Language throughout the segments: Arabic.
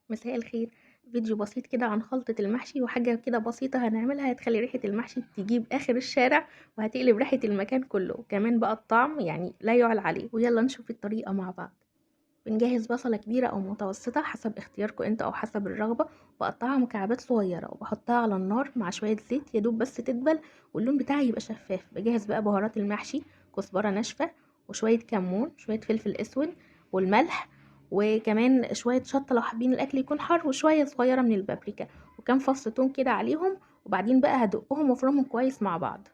مساء الخير. فيديو بسيط كده عن خلطة المحشي وحاجة كده بسيطة هنعملها هتخلي ريحة المحشي تجيب آخر الشارع وهتقلب ريحة المكان كله، وكمان بقى الطعم يعني لا يعلى عليه. ويلا نشوف الطريقة مع بعض. بنجهز بصلة كبيرة أو متوسطة حسب اختياركم انت أو حسب الرغبة، بقطعها مكعبات صغيرة وبحطها على النار مع شوية زيت يدوب بس تدبل واللون بتاعها يبقى شفاف. بجهز بقى بهارات المحشي: كزبرة ناشفة وشوية كمون، شوية فلفل أسود والملح، وكمان شوية شطة لو حابين الأكل يكون حار، وشوية صغيرة من البابريكا، وكام فص توم كده عليهم. وبعدين بقى هدقهم وافرمهم كويس مع بعض.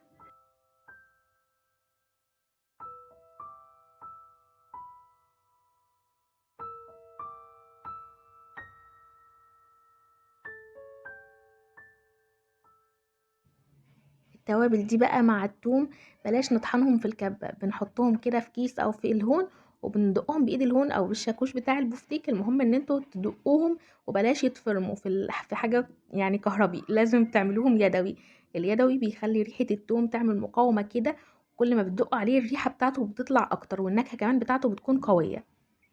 التوابل دي بقى مع التوم بلاش نطحنهم في الكبة، بنحطهم كده في كيس او في الهون وبندقهم بايد الهون او بالشاكوش بتاع البفتيك. المهم ان انتوا تدقوهم وبلاش يتفرموا في حاجة يعني كهربي، لازم تعملوهم يدوي. اليدوي بيخلي ريحة التوم تعمل مقاومة كده، كل ما بتدقوا عليه الريحة بتاعته بتطلع اكتر والنكهة كمان بتاعته بتكون قوية.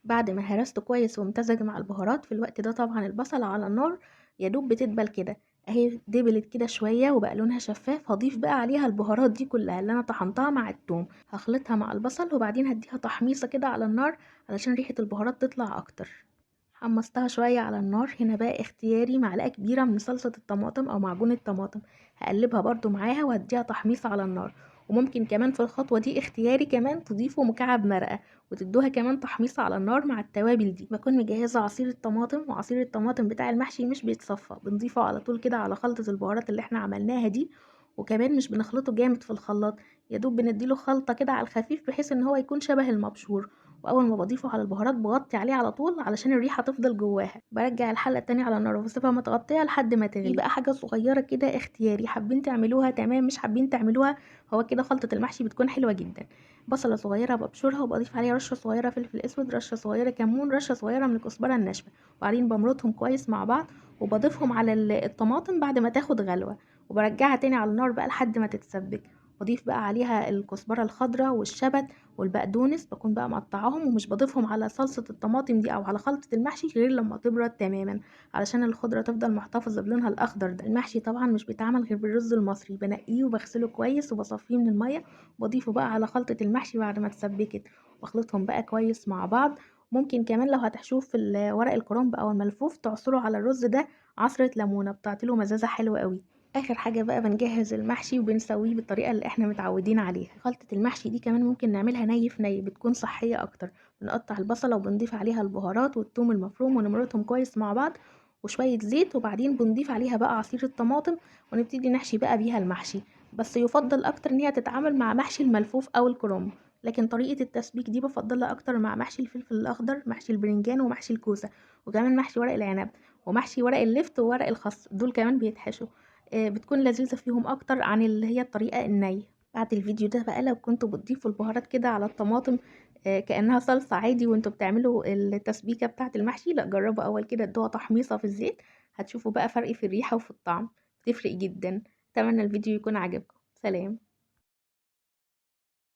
بعد ما هرسته كويس وامتزج مع البهارات في الوقت ده طبعا البصلة على النار يدوب بتدبل كده، اهي دبلت كده شوية وبقى لونها شفاف. هضيف بقى عليها البهارات دي كلها اللي انا طحنتها مع التوم، هخلطها مع البصل وبعدين هديها تحميصة كده على النار علشان ريحة البهارات تطلع اكتر. حمصتها شوية على النار. هنا بقى اختياري معلقة كبيرة من صلصة الطماطم أو معجون الطماطم، هقلبها برضو معاها وهديها تحميص على النار. وممكن كمان في الخطوة دي اختياري كمان تضيفوا مكعب مرقة وتدوها كمان تحميص على النار مع التوابل دي. بكون مجهزة عصير الطماطم، وعصير الطماطم بتاع المحشي مش بيتصفى، بنضيفه على طول كده على خلطة البهارات اللي احنا عملناها دي. وكمان مش بنخلطه جامد في الخلاط، يدوب بنديله خلطة كده على الخفيف بحيث ان هو يكون شبه المبشور. واول ما بضيفه على البهارات بغطي عليه على طول علشان الريحه تفضل جواها. برجع الحله التانية على النار وبسيبها متغطيه لحد ما تغلي. بقى حاجه صغيره كده اختياري، حابين تعملوها تمام، مش حابين تعملوها هو كده خلطه المحشي بتكون حلوه جدا. بصله صغيره ببشرها وبضيف عليها رشه صغيره فلفل اسود، رشه صغيره كمون، رشه صغيره من الكزبره الناشفه، وبعدين بمرطهم كويس مع بعض وبضيفهم على الطماطم بعد ما تاخد غلوه، وبرجعها تاني على النار بقى لحد ما تتسبك. بضيف بقى عليها الكزبره الخضراء والشبت والبقدونس، بكون بقى مقطعاهم ومش بضيفهم على صلصة الطماطم دي او على خلطة المحشي غير لما تبرد تماما علشان الخضرة تفضل محتفظة بلونها الاخضر ده. المحشي طبعا مش بيتعمل غير بالرز المصري، بنقيه وبغسله كويس وبصفيه من المية، وبضيفه بقى على خلطة المحشي بعد ما اتسبكت، واخلطهم بقى كويس مع بعض. ممكن كمان لو هتحشوه في ورق الكرنب او الملفوف تعصروا على الرز ده عصرة ليمونة، بتعطيله مزازة حلوة قوي. اخر حاجه بقى بنجهز المحشي وبنسويه بالطريقه اللي احنا متعودين عليها. خلطه المحشي دي كمان ممكن نعملها ني في ني، بتكون صحيه اكتر. بنقطع البصله وبنضيف عليها البهارات والثوم المفروم ونمرطهم كويس مع بعض وشويه زيت، وبعدين بنضيف عليها بقى عصير الطماطم ونبتدي نحشي بقى بيها المحشي. بس يفضل اكتر ان هي تتعامل مع محشي الملفوف او الكرنب، لكن طريقه التسبيك دي بفضلها اكتر مع محشي الفلفل الاخضر، محشي البرنجان، ومحشي الكوسه، وكمان محشي ورق العنب، ومحشي ورق اللفت وورق الخس، دول كمان بيتحشوا. بتكون لذيذة فيهم أكتر عن اللي هي الطريقة النية. بعد الفيديو ده بقى لو كنتوا بتضيفوا البهارات كده على الطماطم كأنها صلصة عادي وانتوا بتعملوا التسبيكة بتاعة المحشي، لا جربوا أول كده ادوها تحميصة في الزيت، هتشوفوا بقى فرق في الريحة وفي الطعم، بتفرق جدا. أتمنى الفيديو يكون عجبكم. سلام.